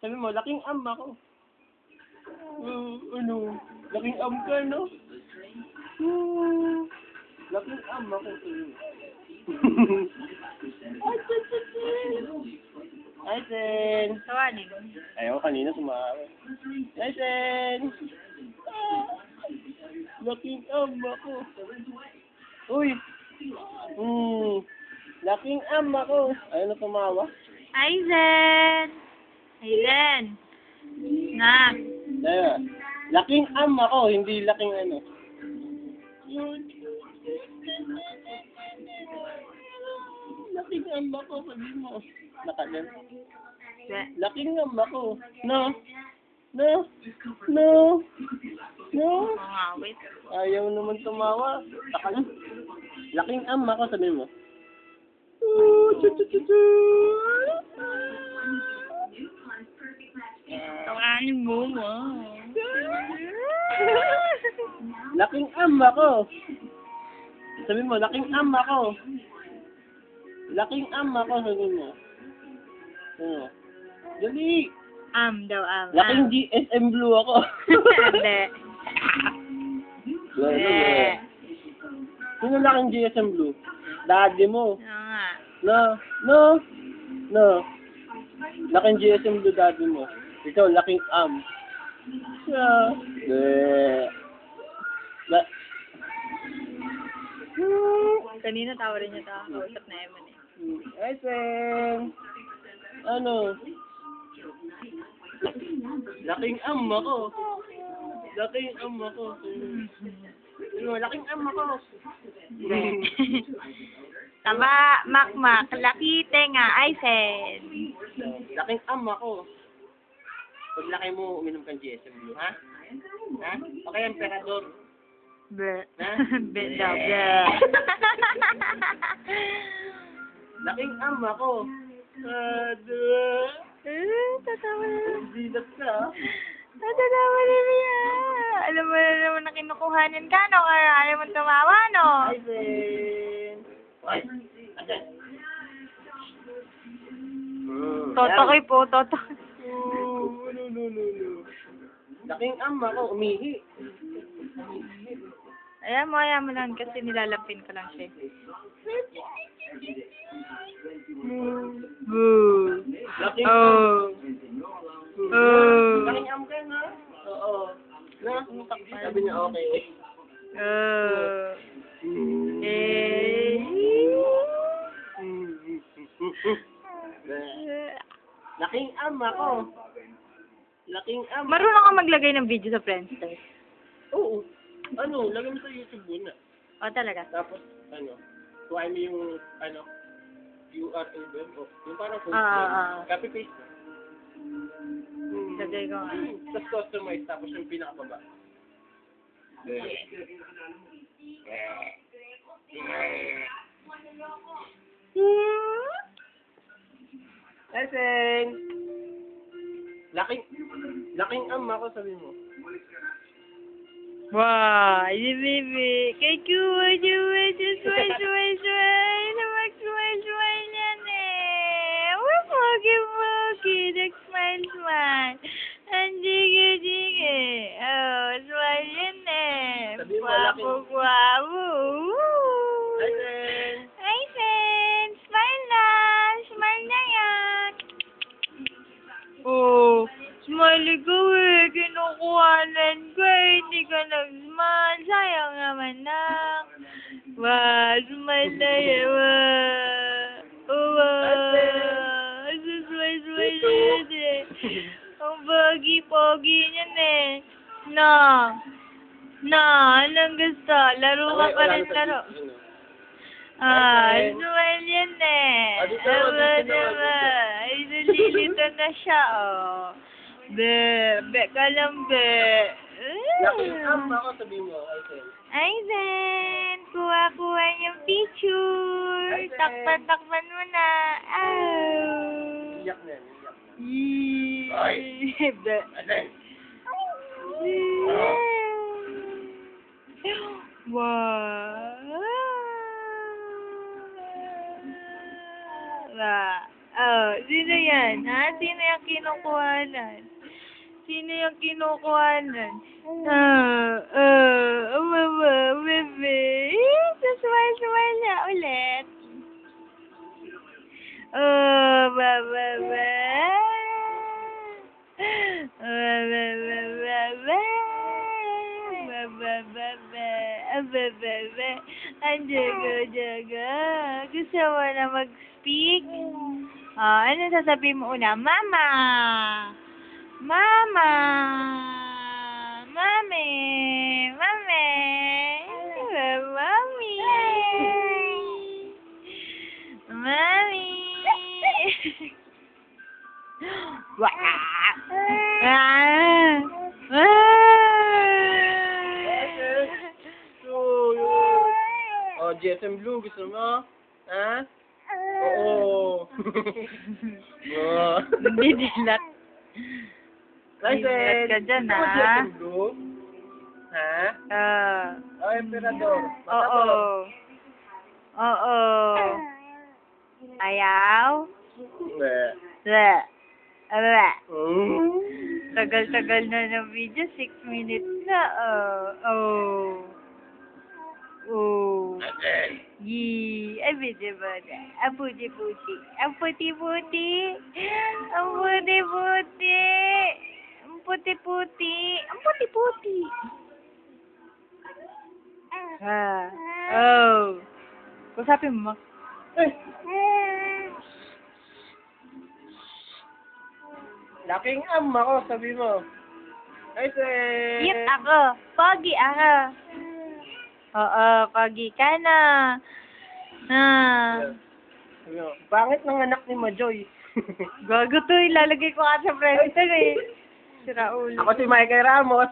Sabi mo, laking am ako. Ano? Laking am ka, no? Laking am ako. Aisen! Tawanin. Ayaw, kanina sumawa. Aisen! Laking am ako. Uy! Laking am ako. Ayaw na tumawa. Aizen! Aizen! Na. Daya. Laking am ako, hindi laking ano. Laking am ako, sabi mo. Nakalan. Laking am ako. No. No. No. No. Mangawit. Ayaw naman tumawa. Nakalan. Laking am ako, sabi mo. Tawanin mo. Laking am ako. Sabi mo, laking am ako. Laking am ako, sabi mo. Dali. Daw, Laking GSM Blue ako. Hindi. Sino laking GSM Blue? Daddy mo. Oo nga. No. Laking GSM Blue daddy mo. Ikaw, laking am. Kanina tawa rin niya tawa. Kausap na Eman eh. Aisen! Ano? Laking am ako. Laking am ako. Laking am ako. Tama, makmak, laki tenga, Aizen. Laking am ako. Pag laki mo, uminom kang GSM Blue, ha? Ha? Okay, emperador. Bleh. Ha? Bleh daw, bleh. Laking am ako. Tatawa na. Dilat ka, ha? Tatawa na niya. Alam mo na naman na kinukuhanin ka, no? Kaya ayaw mo tumawa, no? Aisen! Ay! Asen! Totokoy po, totokoy. No. Laking am ako, umihi. Ayaw mo lang kasi nilalapin ko lang siya. Boo. Laking Oh. Oh. Laking am ka, na? Oo. Na? Sabi niya, okay. Oh. Laking am ako. Laking am. Marunong ka maglagay ng video sa Friendster. Oo. Ano, lagay mo sa YouTube muna. O, talaga? Tapos, kuhain mo yung, URL doon. Yung parang copy-paste na. Lagay ko nga. Tapos customize, tapos yung pinakababa. Asen! Laking am ako, sabi mo. Wow, ini baby. Kay kuwa sway. Sway yan eh. Pogi. Nag-smile. Ang dige. Oh, smile yan eh. Sabi mo, laking... Guwapo. Asen! Aizen, smile na. Smile na yan. Oh, smile ikaw eh. Kinukuhanan ko eh. Hindi ka nag-smile. Sayang naman na. Wow, smile na yan. Wow. Smile yan eh. Ang pogi niyan eh. Anong gusto? Laro ka pa rin laro. Smile yan eh. Ay, nalilito na siya, oh. Be ka lang, be. Laking am ako, sabi mo, Aisen. Aizen, kuha yung picture. Aizen. Takpan mo na. Iyak na. Ay. Be. Asen! Wow. Oh, sino yan? Ha? Sino yung kinukuhanan? Sino yung kinukuhanan? Bebe. Smile niya ulit. Bebe. Bebe. Ang jaga. Gusto mo na mag-speak? Ano sasabihin mo una? Mama! Mama! Mami! Mami! Mami! Mami! Wah! Oh, GSM Blue, gusto mo? Ha? Oo. Oh. Hindi dilat. License. ka dyan, Gusto mo ha? GSM Blue? Ha? Oh, Emperador. Oo. Oo. Ayaw? Hindi. Wala. Mm. Tagal-tagal na ng video, 6 minutes na. Oh. Yee. Ay, video ba na? Ang puti-puti. Ang puti-puti. Ang puti-puti. Ang puti-puti. Ang puti-puti. Oh. Kusapin mo. Laking ako, sabi mo. License. Cute ako. Pogi ako. Oo, pogi ka na. Sabi mo, pangit ng anak ni Majoy. Gago to, ilalagay ko ka sa president eh. Sira ulo. Ako si Michael Ramos.